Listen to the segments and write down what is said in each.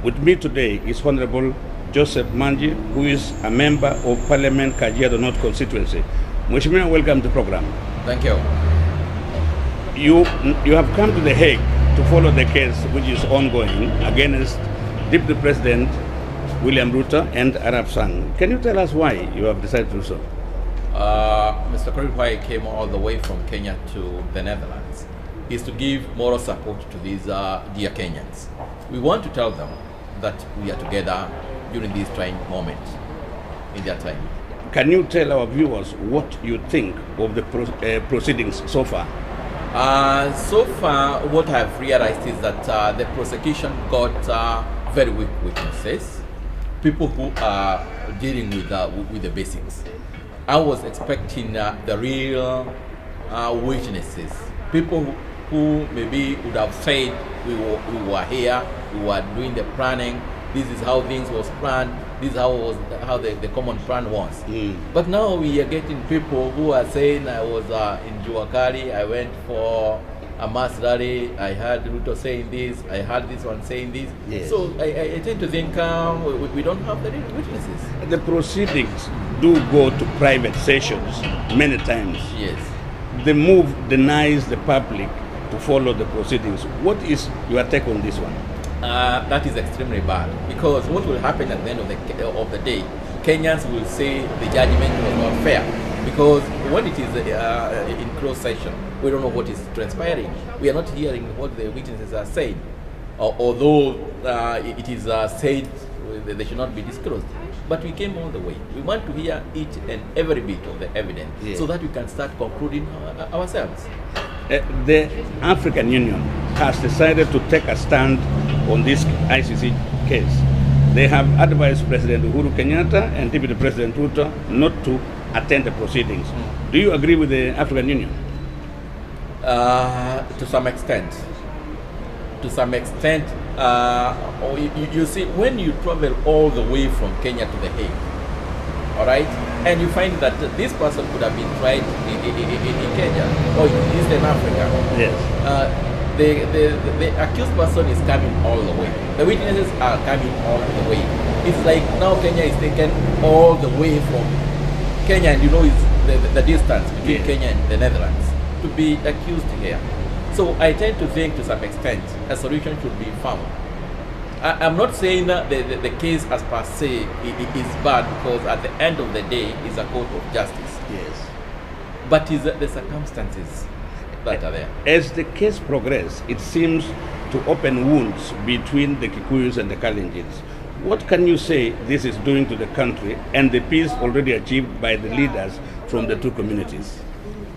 With me today is Honorable Joseph Manje, who is a member of Parliament Kajiado North Constituency. Mheshimiwa, welcome to the program. Thank you. You have come to The Hague to follow the case which is ongoing against Deputy President William Ruto and Arab Sang. Can you tell us why you have decided to do so? Mr. Why I came all the way from Kenya to the Netherlands is to give moral support to these dear Kenyans. We want to tell them that we are together during these trying moments in their time. Can you tell our viewers what you think of the proceedings so far? So far, what I've realized is that the prosecution got very weak witnesses, people who are dealing with the basics. I was expecting the real witnesses, people who maybe would have said we were here, we were doing the planning, this is how things was planned, this is how the common plan was. But now we are getting people who are saying I was in Juakali, I went for a mass rally, I heard Ruto saying this, I heard this one saying this. Yes. So I tend to think we don't have the real witnesses. The proceedings do go to private sessions many times. Yes. The move denies the public to follow the proceedings. What is your take on this one? That is extremely bad, because what will happen at the end of the day, Kenyans will say the judgment was not fair, because when it is in closed session, we don't know what is transpiring. We are not hearing what the witnesses are saying, although it is said they should not be disclosed. But we came all the way. We want to hear each and every bit of the evidence, so that we can start concluding ourselves. The African Union has decided to take a stand on this ICC case. They have advised President Uhuru Kenyatta and Deputy President Ruto not to attend the proceedings. Do you agree with the African Union? To some extent. To some extent. You see, when you travel all the way from Kenya to The Hague, all right, and you find that this person could have been tried in Kenya or in Eastern Africa. Yes. The accused person is coming all the way. The witnesses are coming all the way. It's like now Kenya is taken all the way from Kenya, and you know it's the distance between Kenya and the Netherlands to be accused here. So I tend to think, to some extent, a solution should be found. I'm not saying that the case as per se is bad, because at the end of the day it's a court of justice. Yes. But it's the circumstances that are there. As the case progresses, it seems to open wounds between the Kikuyus and the Kalenjins. What can you say this is doing to the country and the peace already achieved by the leaders from the two communities?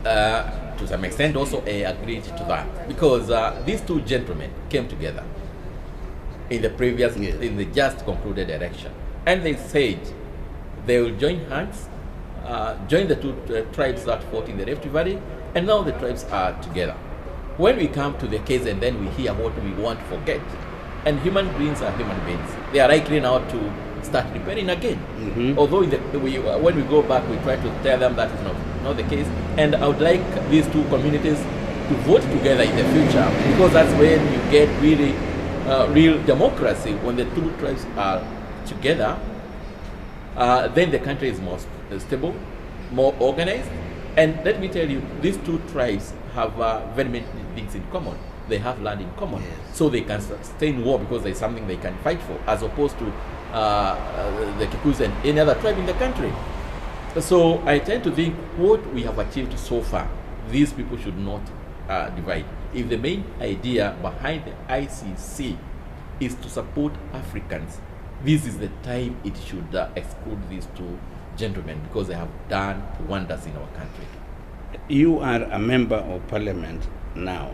To some extent also I agreed to that, because these two gentlemen came together in the previous, in the just concluded election, and they said they will join hands, join the two tribes that fought in the Rift Valley, and now the tribes are together. When we come to the case and then we hear what we want to forget, and human beings are human beings, they are likely now to start rebelling again. Although when we go back, we try to tell them that is not the case, and I would like these two communities to vote together in the future, because that's when you get really real democracy. When the two tribes are together, then the country is more stable, more organized. And let me tell you, these two tribes have very many things in common. They have land in common, so they can stay in war because there's something they can fight for, as opposed to the Kikuyus and any other tribe in the country. So I tend to think what we have achieved so far, these people should not divide. If the main idea behind the ICC is to support Africans, this is the time it should exclude these two gentlemen, because they have done wonders in our country. You are a member of Parliament now.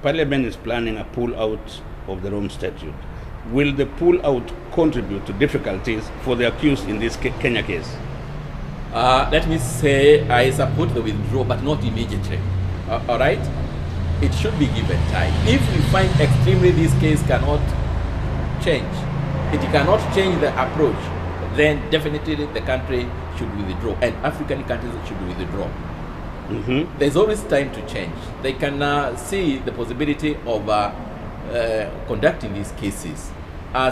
Parliament is planning a pull-out of the Rome Statute. Will the pull-out contribute to difficulties for the accused in this Kenya case? Let me say I support the withdrawal, but not immediately. All right? It should be given time. If we find extremely this case cannot change, it cannot change the approach, then definitely the country should withdraw, and African countries should withdraw. There's always time to change. They can see the possibility of conducting these cases on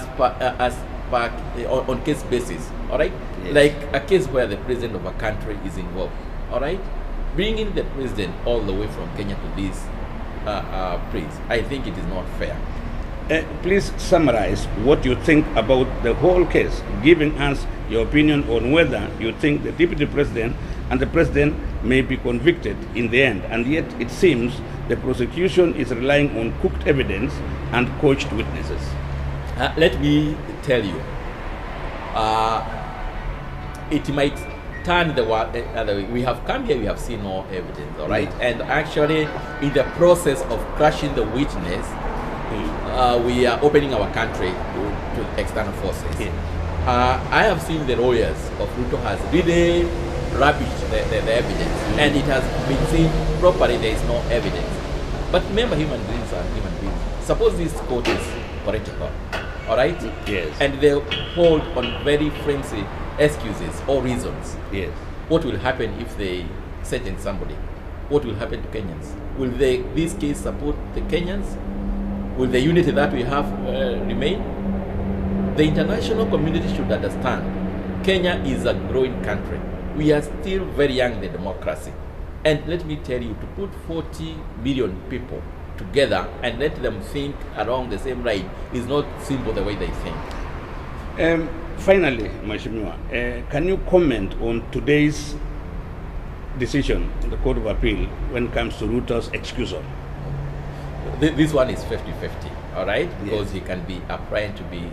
case basis, all right? Yes. Like a case where the president of a country is involved, all right? Bringing the president all the way from Kenya to this place, I think it is not fair. Please summarize what you think about the whole case, giving us your opinion on whether you think the deputy president and the president may be convicted in the end. And yet it seems the prosecution is relying on cooked evidence and coached witnesses. Let me tell you, it might turn the other way. We have come here, we have seen no evidence, all right? And actually, in the process of crushing the witness, we are opening our country to external forces. I have seen the lawyers of Ruto has really rubbished the evidence, and it has been seen properly there is no evidence. But remember, human beings are human beings. Suppose this court is political, all right? Yes. And they hold on very flimsy excuses or reasons. Yes. What will happen if they sentence somebody? What will happen to Kenyans? Will this case support the Kenyans? Will the unity that we have remain? The international community should understand Kenya is a growing country. We are still very young in the democracy. And let me tell you, to put 40 million people together and let them think along the same line is not simple the way they think. Finally, Mheshimiwa, can you comment on today's decision in the Court of Appeal when it comes to Ruto's excusal? This one is 50-50, all right? Because Yes. he can be applying to be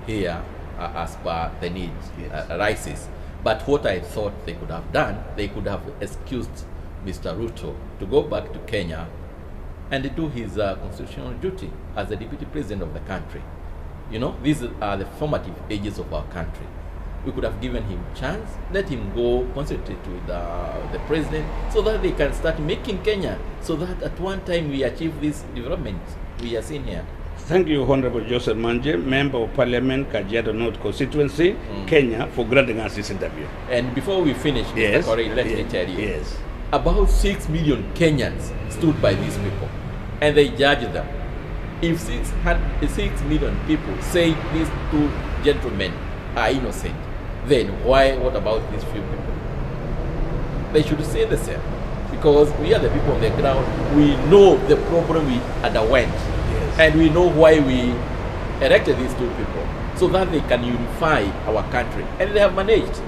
here as per the need arises. But what I thought they could have done, they could have excused Mr. Ruto to go back to Kenya and do his constitutional duty as the deputy president of the country. You know, these are the formative ages of our country. We could have given him chance, let him go concentrate with the president so that they can start making Kenya, so that at one time we achieve this development we are seeing here. Thank you, Honorable Joseph Manje, Member of Parliament, Kajiado North Constituency, Kenya, for granting us this interview. And before we finish, Yes. Mr. Corey, let me tell you, Yes. about 6 million Kenyans stood by these people and they judged them. If 6 million people say these two gentlemen are innocent, then what about these few people? They should say the same, because we are the people on the ground. We know the problem we underwent, and we know why we elected these two people, so that they can unify our country, and they have managed,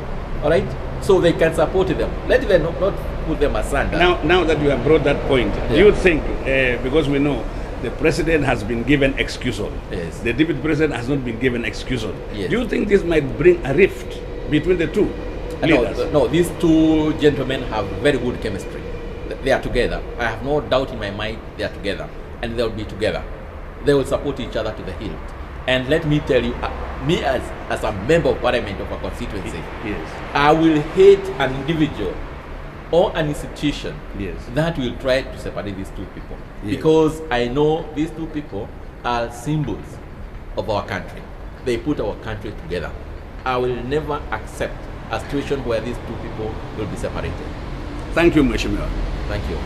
all right? So they can support them. Let them not put them asunder. Now that you have brought that point, do you think, because we know the president has been given excusal, Yes. the deputy president has not been given excusal, Yes. do you think this might bring a rift between the two leaders? No, these two gentlemen have very good chemistry. They are together. I have no doubt in my mind they are together, and they will be together. They will support each other to the hilt. And let me tell you, me as a member of parliament of a constituency, Yes. I will hate an individual or an institution Yes. that will try to separate these two people. Yes. Because I know these two people are symbols of our country. They put our country together. I will never accept a situation where these two people will be separated. Thank you, Mheshimiwa. Thank you.